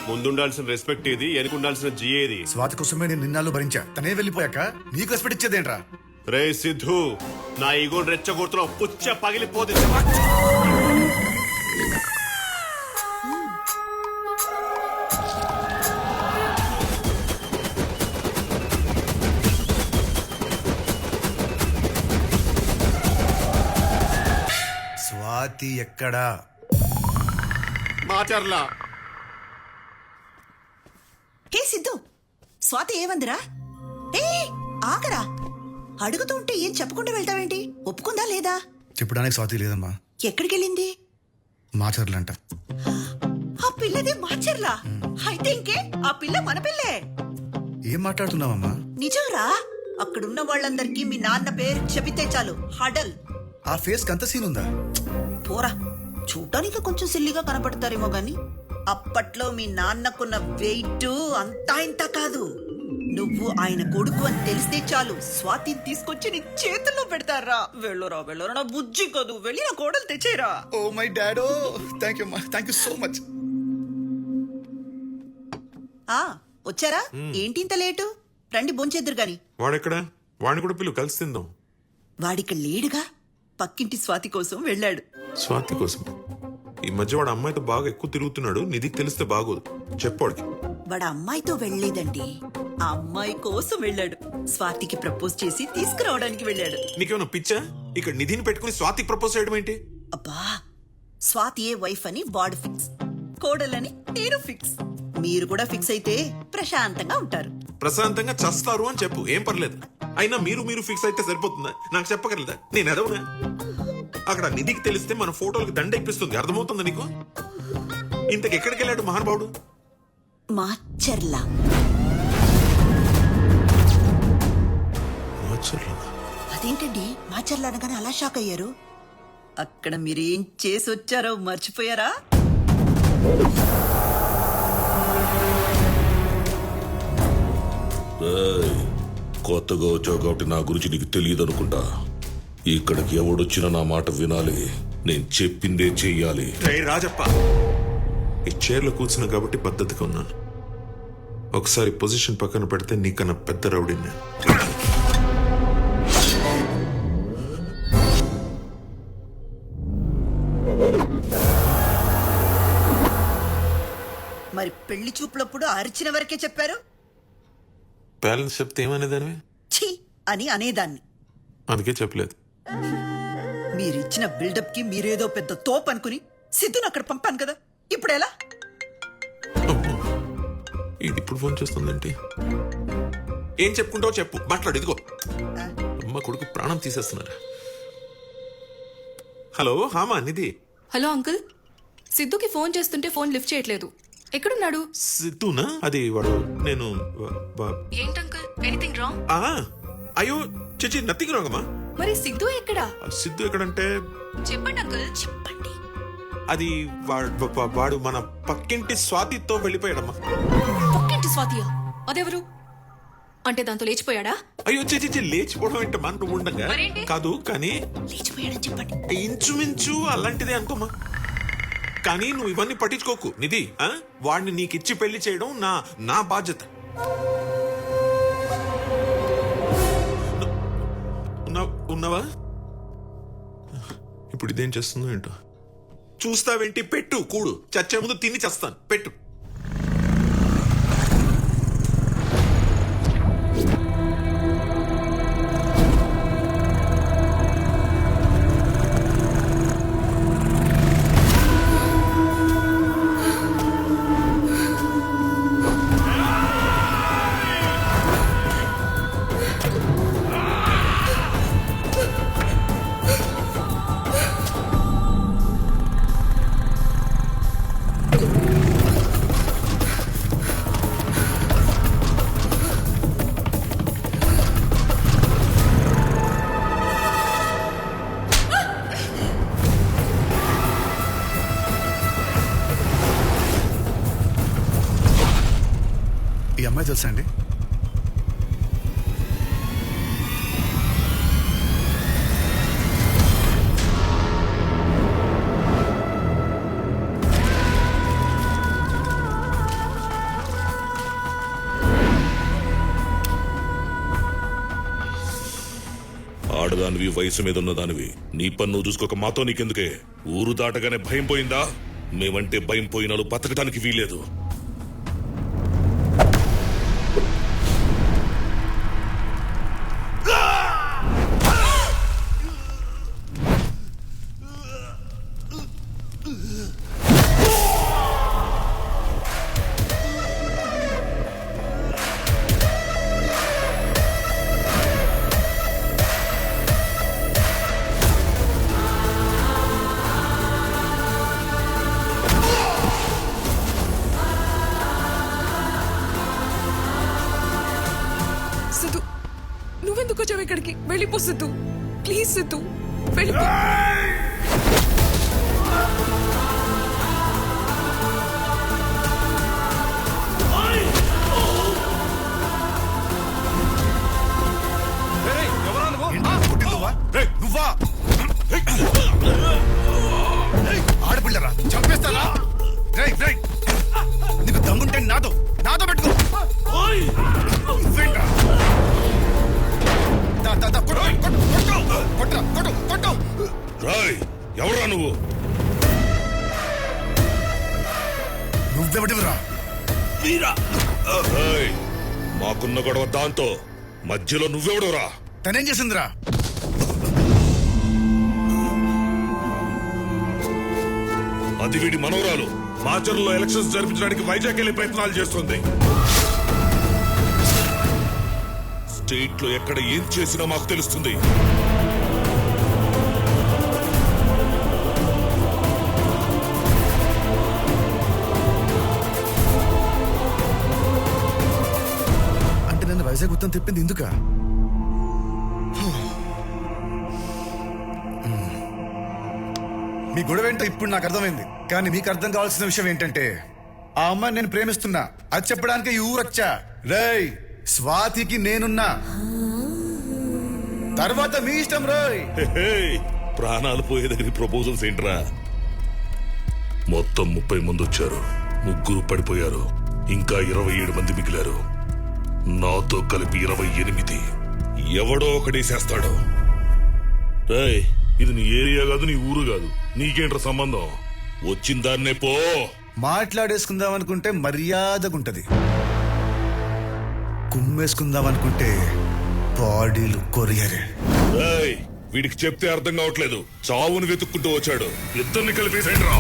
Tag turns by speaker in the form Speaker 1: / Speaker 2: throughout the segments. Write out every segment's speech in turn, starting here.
Speaker 1: ముందుండాల్సిన respect ఏది, వెనుకుండాల్సిన G ఏది?
Speaker 2: స్వాతి కోసమే నేను నిన్నాళ్ళు భరించా. తనే వెళ్ళిపోయాక నీకు రెస్పెక్ట్ ఇచ్చేదేంట్రా?
Speaker 1: రే సిద్ధు, నా ఈగోని రెచ్చగొడుతున్నావు, పుచ్చ పగిలిపోతే.
Speaker 2: స్వాతి ఎక్కడా?
Speaker 1: మాచర్లా.
Speaker 3: హే సిద్ధు, స్వాతి ఏమందిరా? ఏ ఆగరా, అడుగుతుంటే ఏం చెప్పకుండా వెళ్తావేంటి? ఒప్పుకుందా లేదా?
Speaker 2: చెప్పడానికి స్వాతి లేదమ్మా.
Speaker 3: ఎక్కడికెళ్ళింది?
Speaker 2: మాచర్లంట.
Speaker 3: ఆ పిల్లదే మాచర్లా? అయితే ఇంకే, ఆ పిల్ల మన పిల్లే.
Speaker 2: ఏం మాట్లాడుతున్నావమ్మా?
Speaker 3: నిజంరా, అక్కడున్న వాళ్ళందరికీ మీ నాన్న పేరు చెబితే చాలు హడల్.
Speaker 2: ఆ ఫేస్ కి అంత సీన్ ఉందా?
Speaker 3: పోరా, చూడటానికి కొంచెం సిల్లిగా కనపడతారేమో గాని అప్పట్లో మీ నాన్నకున్న వెయిట్ అంతా ఇంత కాదు. నువ్వు ఆయన కొడుకు అని తెలిస్తే చాలు స్వాతిని తీసుకొచ్చి నీ చేతుల్లో పెడతారా. వెళ్ళరా వెళ్ళరా, నా బుజ్జి కదూ, వెళ్ళి నా కోడలు తెచ్చేరా.
Speaker 2: ఓ మై డాడో, థ్యాంక్ యూ అమ్మా, థ్యాంక్ యూ సో మచ్.
Speaker 3: వచ్చారా? ఏంటి ఇంత లేటు? రండి భోంచేద్దురు గాని.
Speaker 4: వాడెక్కడ? వాడిని కూడా పిలువు, కలిసి తిందాం.
Speaker 3: వాడిక లేడుగా, పక్కింటి స్వాతి కోసం వెళ్ళాడు.
Speaker 4: స్వాతి కోసం? ఈ మధ్య వాడు అమ్మాయితో బాగా ఎక్కువ తిరుగుతున్నాడు, నిధికి తెలిస్తే బాగోదు, చెప్పాడికి.
Speaker 3: వాడు అమ్మాయితో వెళ్ళలేదండి, ఆ అమ్మాయి కోసం వెళ్ళాడు. స్వాతికి ప్రపోజ్ చేసి తీసుకురావడానికి వెళ్ళాడు.
Speaker 4: నీకేమైనా పిచ్చా? ఇక్కడ నిధిని పెట్టుకుని స్వాతికి ప్రపోజ్ చేయడం ఏంటి?
Speaker 3: అబ్బా, స్వాతి ఏ వైఫ్ అని వాడు ఫిక్స్, కోడలని నేను ఫిక్స్. మీరు కూడా ఫిక్స్ అయితే ప్రశాంతంగా ఉంటారు.
Speaker 4: ప్రశాంతంగా చస్తారు అని చెప్పు, ఏం పర్లేదు. అయినా మీరు ఫిక్స్ అయితే సరిపోతుందా? నాకు చెప్పగలదా? నేను ఎదవనా? అక్కడ నిధికి తెలిస్తే మన ఫోటోలకి దండ ఎక్కిస్తుంది, అర్థమవుతుందా నీకు? ఇంతకు ఎక్కడికి వెళ్ళాడు మహానుభావుడు?
Speaker 3: మాచర్లా. అదేంటండి, మాచర్ల అనగానే అలా షాక్ అయ్యారు? అక్కడ మీరేం చేసి వచ్చారో మర్చిపోయారా?
Speaker 5: కొత్తగా వచ్చావు కాబట్టి నా గురించి నీకు తెలియదు అనుకుంటా. ఇక్కడికి ఎవడొచ్చినా నా మాట వినాలి, నేను చెప్పిందే చెయ్యాలి.
Speaker 4: రాజప్ప, ఈ చైర్లో కూర్చున్నా కాబట్టి పద్ధతిగా ఉన్నాను. ఒకసారి పొజిషన్ పక్కన పెడితే నీకన్నా పెద్ద రౌడీని.
Speaker 3: మరి పెళ్లి చూపులప్పుడు అరిచిన వరకే చెప్పారు.
Speaker 4: బ్యాలెన్స్ చెప్తే ఏమనేదానివి?
Speaker 3: ఛీ అని అనేదాన్ని.
Speaker 4: అందుకే చెప్పలేదు.
Speaker 3: మీరిచ్చిన బిల్డప్ కి మీరేదో పెద్ద తోపు అనుకుని సిద్ధుని అక్కడ పంపాను కదా, ఇప్పుడు ఎలా?
Speaker 4: ఇది ఇప్పుడు ఫోన్ చేస్తుందేంటి? ఏం చెప్పుకుంటావో చెప్పు, మాట్లాడు. ఇదిగో అమ్మ కొడుకు ప్రాణం తీసేస్తున్నారు. హలో, హామా నిధి.
Speaker 6: హలో అంకుల్, సిద్ధుకి ఫోన్ చేస్తుంటే ఫోన్ లిఫ్ట్ చేయట్లేదు. ఎక్కడున్నాడు?
Speaker 4: సిద్ధునా? అది వాడు. నేను
Speaker 6: ఏంటంకుల్, ఎనీథింగ్ రాంగ్?
Speaker 4: అయ్యో చిచి, నథింగ్ రాంగ్ అమ్మా.
Speaker 6: మరి సిద్ధు ఎక్కడా?
Speaker 4: సిద్ధు ఎక్కడంటే
Speaker 6: చెప్పండి అంకుల్, చెప్పండి.
Speaker 4: అది వాడు మన పక్కింటి స్వాతితో వెళ్ళిపోయాడమ్మా.
Speaker 6: పక్కింటి స్వాతియా? అదెవరు? అంటే దాంతో లేచిపోయాడా?
Speaker 4: అయ్యో చిచి, లేచిపోవడం ఏంటమ్మా నువ్వు ఉండగా? కాదు కానీ
Speaker 3: లేచిపోయాడని చెప్పండి.
Speaker 4: ఇంచుమించు అలాంటిదే అనుకోమా. కానీ నువ్వు ఇవన్నీ పట్టించుకోకు నిధి. వాడిని నీకిచ్చి పెళ్లి చేయడం నా బాధ్యత. ఉన్నావా? ఇప్పుడు ఇదేం చేస్తుందో ఏంటో. చూస్తావేంటి? పెట్టు, కూడు. చచ్చే ముందు తిని చేస్తాను, పెట్టు.
Speaker 2: ఈ అమ్మాయి తెలుసా అండి?
Speaker 5: ఆడదానివి, వయసు మీద ఉన్నదానివి. నీ పన్ను నువ్వు చూసుకోక మాతో నీకెందుకే? ఊరు దాటగానే భయం పోయిందా? మేమంటే భయం పోయినాలు బతకడానికి వీలేదు.
Speaker 6: సిద్ధు, నువ్వెందుకు వచ్చావు ఇక్కడికి? వెళ్ళిపో సిద్ధు, ప్లీజ్ సిద్ధు, వెళ్ళిపో.
Speaker 2: నువ్వా? ఆడపిల్లరా, చంపేస్తానా? నీకు దమ్ముంటే నాతో పెట్టుకో. నువ్వేంట్రా? కొట్టు.
Speaker 5: రాయ్, ఎవరా నువ్వు?
Speaker 2: నువ్వెవడివిరా?
Speaker 5: రాయ్, మాకున్న గొడవ దాంతో మధ్యలో నువ్వెవడురా?
Speaker 2: తనేం చేసిందిరా?
Speaker 5: అది వీడి మనవరాలు. మాచర్లో ఎలక్షన్స్ జరిపించడానికి వైజాగ్ వెళ్లే ప్రయత్నాలు చేస్తుంది. స్టేట్ లో ఎక్కడ ఏం చేసినా మాకు తెలుస్తుంది.
Speaker 2: అంటే నన్ను వైజాగ్ మొత్తం తిప్పింది ఎందుక? మీ గొడవ ఏంటో ఇప్పుడు నాకు అర్థమైంది. కానీ మీకు అర్థం కావాల్సిన విషయం ఏంటంటే, ఆ అమ్మాయిని నేను ప్రేమిస్తున్నా. అది చెప్పడానికి ఈ ఊరొచ్చా. రేయ్, స్వాతికి నేనున్నా. తర్వాత మీ ఇష్టం. రోయ్,
Speaker 5: ప్రాణాలు పోయే దగ్గర ప్రపోజల్స్ ఏంట్రా? మొత్తం 30 మంది వచ్చారు, 3 పడిపోయారు, ఇంకా 27 మంది మిగిలారు. నాతో కలిపి 28. ఎవడో ఒకడేసేస్తాడు. రేయ్, ఇది నీ ఏరియా కాదు, నీ ఊరు కాదు. నీకేంట్రా సంబంధం? వచ్చిన దాన్నే పో.
Speaker 2: మాట్లాడేసుకుందాం అనుకుంటే మర్యాదగుంటది, కుమ్మేసుకుందాం అనుకుంటే బాడీలు కొరియరే.
Speaker 5: రేయ్, వీడికి చెప్తే అర్థం కావట్లేదు. చావును వెతుక్కుంటూ వచ్చాడు. ఇద్దరిని కలిపేసేంటి రా.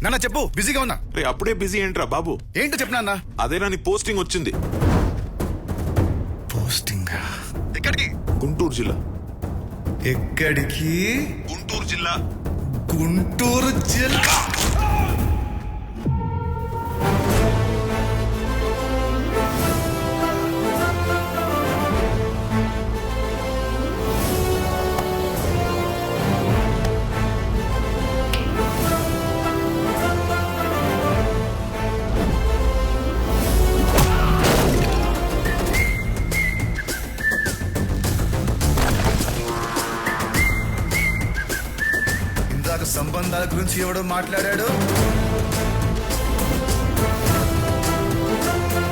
Speaker 2: నాన్న చెప్పు, బిజీగా ఉన్నా.
Speaker 4: రే, అప్పుడే బిజీ ఏంట్రా బాబు?
Speaker 2: ఏంటో చెప్పు నాన్న.
Speaker 4: అదేనా నీ పోస్టింగ్ వచ్చింది.
Speaker 2: పోస్టింగ్ ఎక్కడికి?
Speaker 4: గుంటూరు జిల్లా.
Speaker 2: ఎక్కడికి?
Speaker 4: గుంటూరు జిల్లా.
Speaker 2: గుంటూరు జిల్లా. సంబంధాల గురించి ఎవడో మాట్లాడాడు.
Speaker 3: ఆ